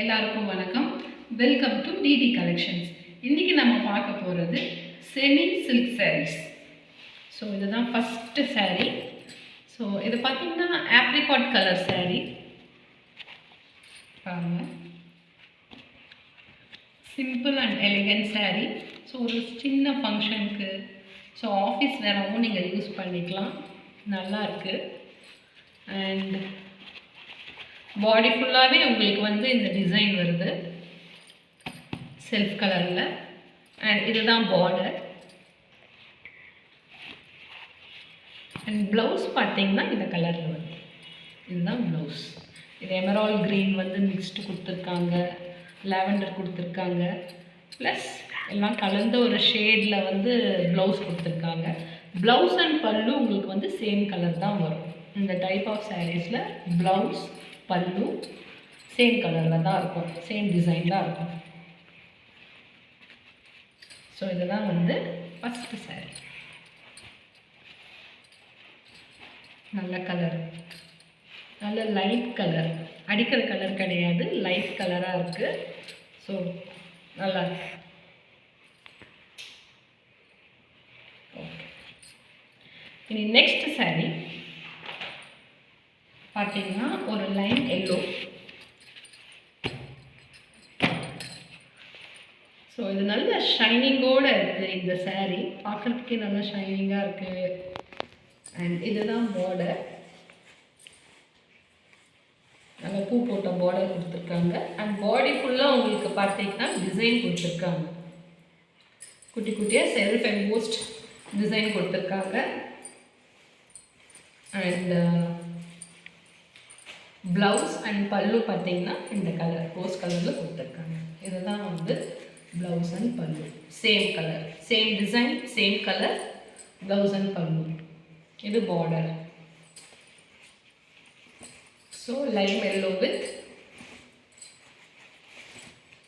எல்லாருக்கும் வணக்கம். Welcome to DD collections. இன்றைக்கி நம்ம பார்க்க போகிறது செமி சில்க் சாரீஸ். ஸோ இதுதான் ஃபஸ்ட்டு சாரீ. ஸோ இது பார்த்திங்கன்னா ஆப்ரிகாட் கலர் சாரீ. பாருங்கள், simple and elegant sari. So ஒரு சின்ன ஃபங்க்ஷனுக்கு, ஸோ ஆஃபீஸ் வேறாகவும் நீங்கள் யூஸ் பண்ணிக்கலாம். நல்லா இருக்குது. அண்ட் பாடி ஃபுல்லாகவே உங்களுக்கு வந்து இந்த டிசைன் வருது செல்ஃப் கலரில். அண்ட் இதுதான் பார்டர். அண்ட் ப்ளவுஸ் பார்த்தீங்கன்னா இந்த கலரில் வருது. இதுதான் ப்ளவுஸ். இது எமரால் க்ரீன் வந்து மிக்ஸ்டு கொடுத்துருக்காங்க, லாவெண்டர் கொடுத்துருக்காங்க, ப்ளஸ் எல்லாம் கலந்த ஒரு ஷேடில் வந்து ப்ளவுஸ் கொடுத்துருக்காங்க. ப்ளவுஸ் அண்ட் பல்லு உங்களுக்கு வந்து சேம் கலர் தான் வரும். இந்த டைப் ஆஃப் சாரீஸில் ப்ளவுஸ் பல்லு சேம் கலரில் தான் இருக்கும், சேம் டிசைன் தான் இருக்கும். ஸோ இதுதான் வந்து ஃபஸ்ட்டு சாரீ. நல்ல கலர், நல்ல லைட் கலர், அடிக்கிற கலர் கிடையாது, லைட் கலராக இருக்குது. ஸோ நல்லா இருக்கு. ஓகே, இனி நெக்ஸ்ட் சாரீ பார்த்தீங்கன்னா ஒரு லைன் எல்லோ. ஸோ இது நல்ல ஷைனிங்கோடு இருக்குது. இந்த சாரீ பார்க்குறதுக்கே நல்ல ஷைனிங்காக இருக்குது. அண்ட் இதுதான் பார்டர். நல்ல பூ போட்ட பார்டர் கொடுத்துருக்காங்க. அண்ட் பாடி ஃபுல்லாக உங்களுக்கு பார்த்தீங்கன்னா டிசைன் கொடுத்துருக்காங்க. குட்டி குட்டியாக செல்ஃப் எம்போஸ்ட் டிசைன் கொடுத்துருக்காங்க. அண்ட் ப்ளவுஸ் அண்ட் பல்லு பார்த்தீங்கன்னா இந்த கலர் ரோஸ் கலரில் கொடுத்துருக்காங்க. இதுதான் வந்து ப்ளவுஸ் அண்ட் பல்லு, same colour, same design, same colour, blouse and பல்லு. இது border. So Lime yellow with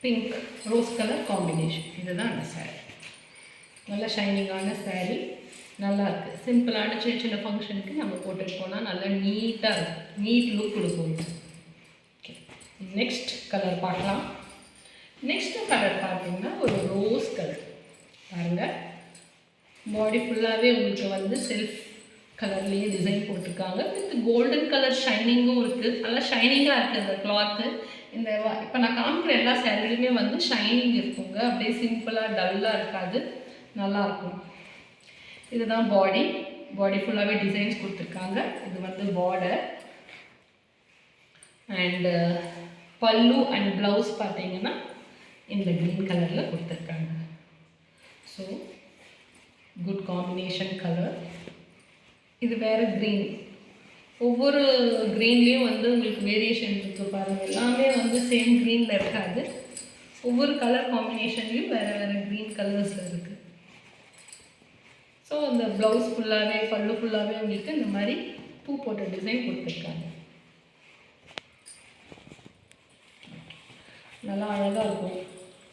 pink rose colour combination. இதுதான் அந்த சாரீ. நல்ல ஷைனிங்கான சாரீ, நல்லா இருக்குது. சிம்பிளான சின்ன சின்ன ஃபங்க்ஷனுக்கு நம்ம போட்டுட்டு போனால் நல்லா நீட்டாக இருக்கும், நீட் லுக் கொடுக்கும். ஓகே, நெக்ஸ்ட் கலர் பார்க்கலாம். நெக்ஸ்ட் கலர் பார்த்தீங்கன்னா ஒரு ரோஸ் கலர். பாருங்கள், பாடி ஃபுல்லாகவே உங்களுக்கு வந்து செல்ஃப் கலர்லேயே டிசைன் போட்டிருக்காங்க. வித் கோல்டன் கலர் ஷைனிங்கும் இருக்குது. நல்லா ஷைனிங்காக இருக்குது இந்த கிளாத்து. இந்த இப்போ நான் காமிக்கிற எல்லா சாரீலையுமே வந்து ஷைனிங் இருக்குங்க. அப்படியே சிம்பிளாக டல்லாக இருக்காது, நல்லாயிருக்கும். இதுதான் பாடி. பாடி ஃபுல்லாகவே டிசைன்ஸ் கொடுத்துருக்காங்க. இது வந்து border. And pallu and blouse பார்த்தீங்கன்னா இந்த க்ரீன் கலரில் கொடுத்துருக்காங்க. So good combination colour. இது வேறு க்ரீன். ஒவ்வொரு க்ரீன்லேயும் வந்து உங்களுக்கு வேரியேஷன் இருக்குது பாருங்கள். எல்லாமே வந்து சேம் க்ரீனில் இருக்காது. ஒவ்வொரு கலர் காம்பினேஷன்லேயும் வேறு வேறு க்ரீன் கலர்ஸில் இருக்குது. ஸோ இந்த ப்ளவுஸ் ஃபுல்லாகவே பல்லு ஃபுல்லாகவே உங்களுக்கு இந்த மாதிரி பூ போட்ட டிசைன் கொடுத்துருக்காங்க. நல்லா அழகாக இருக்கும்.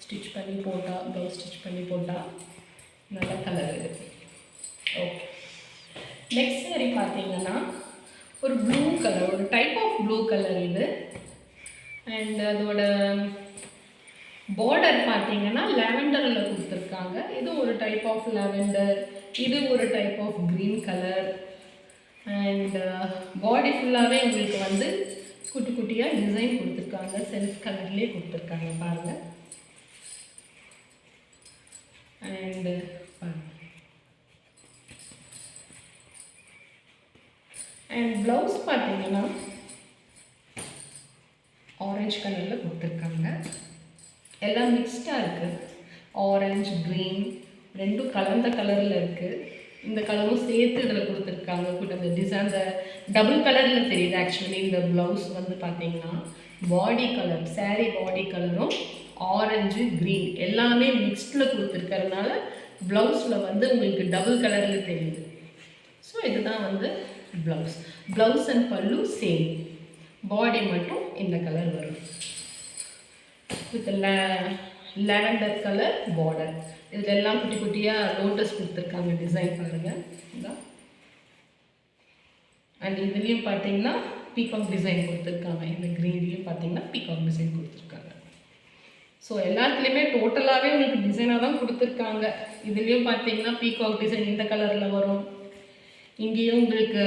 ஸ்டிச் பண்ணி போட்டால், ப்ளவுஸ் ஸ்டிச் பண்ணி போட்டால் நல்ல கலர் இருக்குது. ஓகே, நெக்ஸ்ட் சாரீ பார்த்தீங்கன்னா ஒரு ப்ளூ கலர், ஒரு டைப் ஆஃப் ப்ளூ கலர் இது. அண்ட் அதோட பார்டர் பார்த்தீங்கன்னா லாவெண்டரில் கொடுத்துருக்காங்க. இது ஒரு டைப் ஆஃப் லாவெண்டர், இது ஒரு type of green colour. And body ஃபுல்லாகவே உங்களுக்கு வந்து குட்டி குட்டியாக டிசைன் கொடுத்துருக்காங்க. செல்ஃப் கலர்லேயே கொடுத்துருக்காங்க பாருங்கள். அண்டு அண்ட் ப்ளவுஸ் பார்த்தீங்கன்னா ஆரஞ்சு கலரில் கொடுத்துருக்காங்க. எல்லாம் மிக்ஸ்டாக இருக்குது. ஆரஞ்சு, க்ரீன் ரெண்டும் கலந்த கலரில் இருக்குது. இந்த கலரும் சேர்த்து இதில் கொடுத்துருக்காங்க. அந்த டிசைன் அந்த டபுள் கலரில் தெரியுது. ஆக்சுவலி இந்த ப்ளவுஸ் வந்து பார்த்தீங்கன்னா பாடி கலர், சாரீ பாடி கலரும் ஆரஞ்சு, க்ரீன் எல்லாமே மிக்ஸ்டில் கொடுத்துருக்கறதுனால ப்ளவுஸில் வந்து உங்களுக்கு டபுள் கலரில் தெரியுது. ஸோ இதுதான் வந்து ப்ளவுஸ். ப்ளவுஸ் அண்ட் பல்லு சேம், பாடி மட்டும் இந்த கலர் வரும். With lavender colour border. இதில் எல்லாம் குட்டி குட்டியாக லோட்டஸ் கொடுத்துருக்காங்க டிசைன் பாருங்கள். இதான். அண்ட் இதுலேயும் பார்த்தீங்கன்னா பீகாக் டிசைன் கொடுத்துருக்காங்க. இந்த க்ரீன்லேயும் பார்த்தீங்கன்னா பீகாக் டிசைன் கொடுத்துருக்காங்க. ஸோ எல்லாத்துலேயுமே டோட்டலாகவே உங்களுக்கு டிசைனாக தான் கொடுத்துருக்காங்க. இதுலேயும் பார்த்தீங்கன்னா பீகாக் டிசைன் இந்த கலரில் வரும். இங்கேயும் உங்களுக்கு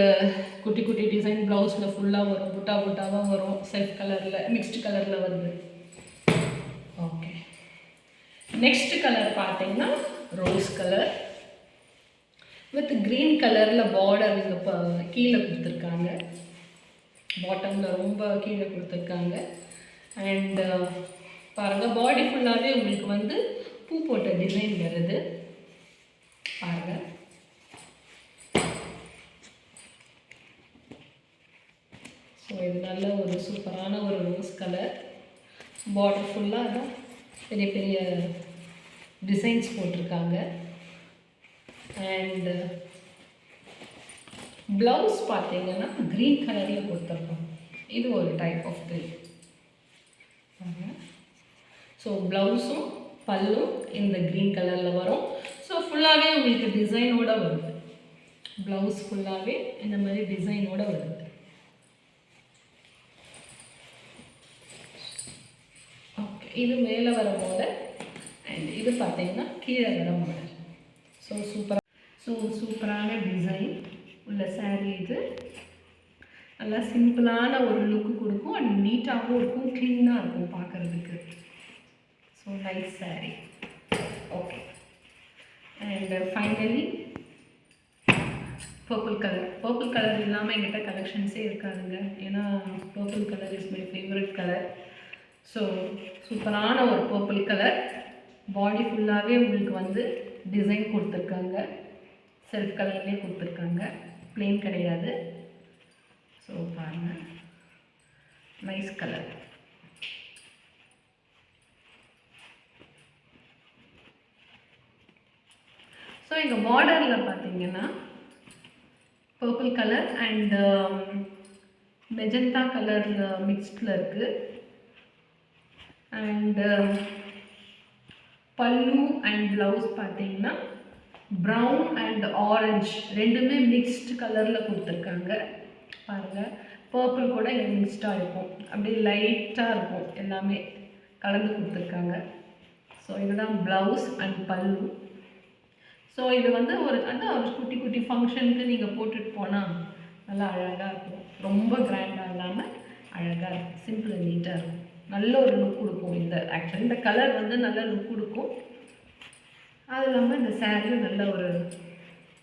குட்டி குட்டி டிசைன் ப்ளவுஸில் ஃபுல்லாக வரும், புட்டாவாக வரும், செல்ஃப் கலரில் மிக்ஸ்டு கலரில் வருது. ஓகே, நெக்ஸ்ட் கலர் பார்த்தீங்கன்னா ரோஸ் கலர் வித் க்ரீன் கலரில் பார்டர் இங்கே இப்போ கீழே கொடுத்துருக்காங்க. பாட்டமில் ரொம்ப கீழே கொடுத்துருக்காங்க. அண்ட் பாருங்கள், பாடி ஃபுல்லாகவே உங்களுக்கு வந்து பூ போட்ட டிசைன் வருது பாருங்கள். ஸோ இது நல்ல ஒரு சூப்பரான ஒரு ரோஸ் கலர். பார்டர் ஃபுல்லாக தான் பெரிய பெரிய டிசைன்ஸ் போட்டிருக்காங்க. அண்டு ப்ளவுஸ் பார்த்தீங்கன்னா க்ரீன் கலரில் கொடுத்துருக்கோம். இது ஒரு டைப் ஆஃப் க்ரீன். ஸோ ப்ளவுஸும் பல்லும் இந்த க்ரீன் கலரில் வரும். ஸோ ஃபுல்லாகவே உங்களுக்கு டிசைனோடு வருது. ப்ளவுஸ் ஃபுல்லாகவே இந்த மாதிரி டிசைனோடு வருது. ஓகே, இது மேலே வர மாடல் அண்ட் இது பார்த்தீங்கன்னா கீழே வர மாடல். ஸோ சூப்பரான டிசைன் உள்ள சாரீ. இது நல்லா சிம்பிளான ஒரு லுக்கு கொடுக்கும் அண்ட் நீட்டாகவும் இருக்கும், க்ளீனாக இருக்கும் பார்க்குறதுக்கு. So nice sari. Okay, and finally purple colour இல்லாமல் என்கிட்ட கலெக்ஷன்ஸே இருக்காதுங்க. ஏன்னா purple colour is my favourite colour. So சூப்பரான ஒரு பர்பிள் கலர். பாடி ஃபுல்லாகவே உங்களுக்கு வந்து டிசைன் கொடுத்துருக்காங்க. செல்ஃப் கலர்லேயே கொடுத்துருக்காங்க, ப்ளெயின் கிடையாது. ஸோ பாருங்கள், நைஸ் கலர். ஸோ எங்கள் பார்டரில் பார்த்தீங்கன்னா purple colour and magenta colour மிக்ஸ்டில் இருக்குது. அண்டு பல்லு அண்ட் ப்ளவுஸ் பார்த்தீங்கன்னா ப்ரௌன் அண்ட் ஆரஞ்ச் ரெண்டுமே மிக்ஸ்டு கலரில் கொடுத்துருக்காங்க பாருங்கள். பர்பிள் கூட இங்கே மிக்ஸ்டாக இருக்கும், அப்படியே லைட்டாக இருக்கும், எல்லாமே கலந்து கொடுத்துருக்காங்க. ஸோ இதுதான் ப்ளவுஸ் அண்ட் பல்லு. ஸோ இது வந்து ஒரு குட்டி குட்டி ஃபங்க்ஷனுக்கு நீங்கள் போட்டுட்டு போனால் நல்லா அழகாக இருக்கும். ரொம்ப கிராண்டாக இல்லாமல் அழகாக இருக்கும், சிம்பிள் அண்ட் நீட்டாக இருக்கும். நல்ல ஒரு லுக் கொடுக்கும். ஆக்சுவலி இந்த கலர் வந்து நல்ல லுக் கொடுக்கும். அது இல்லாமல் இந்த சாரீயும்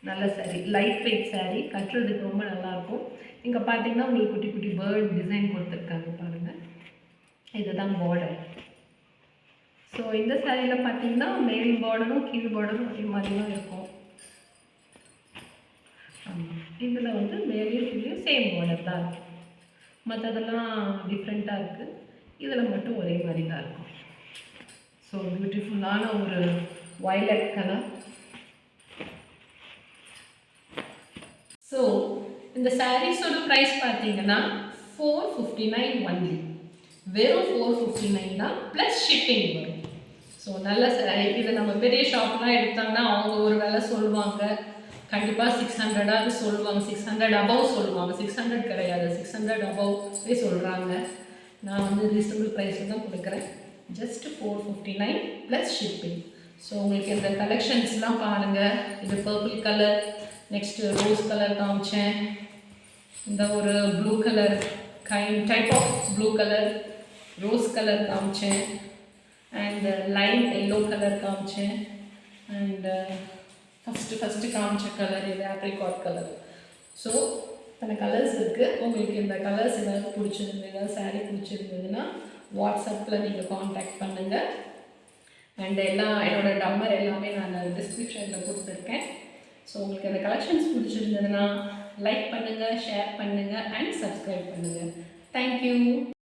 நல்ல சாரீ, லைட் வெயிட் சாரீ, கட்டுறதுக்கு ரொம்ப நல்லாயிருக்கும். இங்கே பார்த்தீங்கன்னா உங்களுக்கு குட்டி குட்டி பேர்ட் டிசைன் கொடுத்துருக்காங்க பாருங்கள். இதுதான் பார்டர். ஸோ இந்த சாரியில் பார்த்தீங்கன்னா மேல் பார்டரும் கீழ் பார்டரும் அதே மாதிரி தான் இருக்கும். இதில் வந்து மேலேயும் கீழேயும் சேம் பார்டர் தான் இருக்கும். மற்றதெல்லாம் டிஃப்ரெண்ட்டாக இருக்குது, இதில் மட்டும் ஒரே மாதிரி தான் இருக்கும். ஸோ பியூட்டிஃபுல்லான ஒரு வயலட் கலர். ஸோ இந்த சாரீஸோட ப்ரைஸ் பார்த்தீங்கன்னா 459 ஒன்லி. வெறும் 459 தான், ப்ளஸ் ஷிப்பிங் வரும். ஸோ நல்ல சாரீ. இதை நம்ம பெரிய ஷாப்லாம் எடுத்தாங்கன்னா அவங்க ஒரு விலை சொல்லுவாங்க, கண்டிப்பாக 600 சொல்லுவாங்க, 600 அபவ் சொல்லுவாங்க. 600 கிடையாது, 600 அபவ்வே சொல்கிறாங்க. நான் வந்து ரீசனபிள் ப்ரைஸில் தான் கொடுக்குறேன். Just 459 plus shipping. ஸோ உங்களுக்கு இந்த கலெக்ஷன்ஸ்லாம் பாருங்கள். இது purple colour, next rose colour காமிச்சேன். இந்த ஒரு blue colour type of blue colour, rose colour காமிச்சேன். அண்ட் லைட் எல்லோ கலர் காமிச்சேன். அண்ட் ஃபஸ்ட்டு காமிச்ச கலர் இது ஆப்ரிகாட் கலர். ஸோ இத்தனை கலர்ஸ் இருக்குது. உங்களுக்கு இந்த கலர்ஸ் ஏதாவது பிடிச்சிருந்து, ஏதாவது சாரீ பிடிச்சிருந்ததுன்னா வாட்ஸ்அப்பில் நீங்கள் காண்டாக்ட் பண்ணுங்கள். அண்ட் என்னோடய நம்பர் எல்லாமே நான் டிஸ்கிரிப்ஷனில் கொடுத்துருக்கேன். ஸோ உங்களுக்கு அந்த கலெக்ஷன்ஸ் பிடிச்சிருந்ததுன்னா லைக் பண்ணுங்கள், ஷேர் பண்ணுங்கள் அண்ட் சப்ஸ்கிரைப் பண்ணுங்கள். தேங்க்யூ.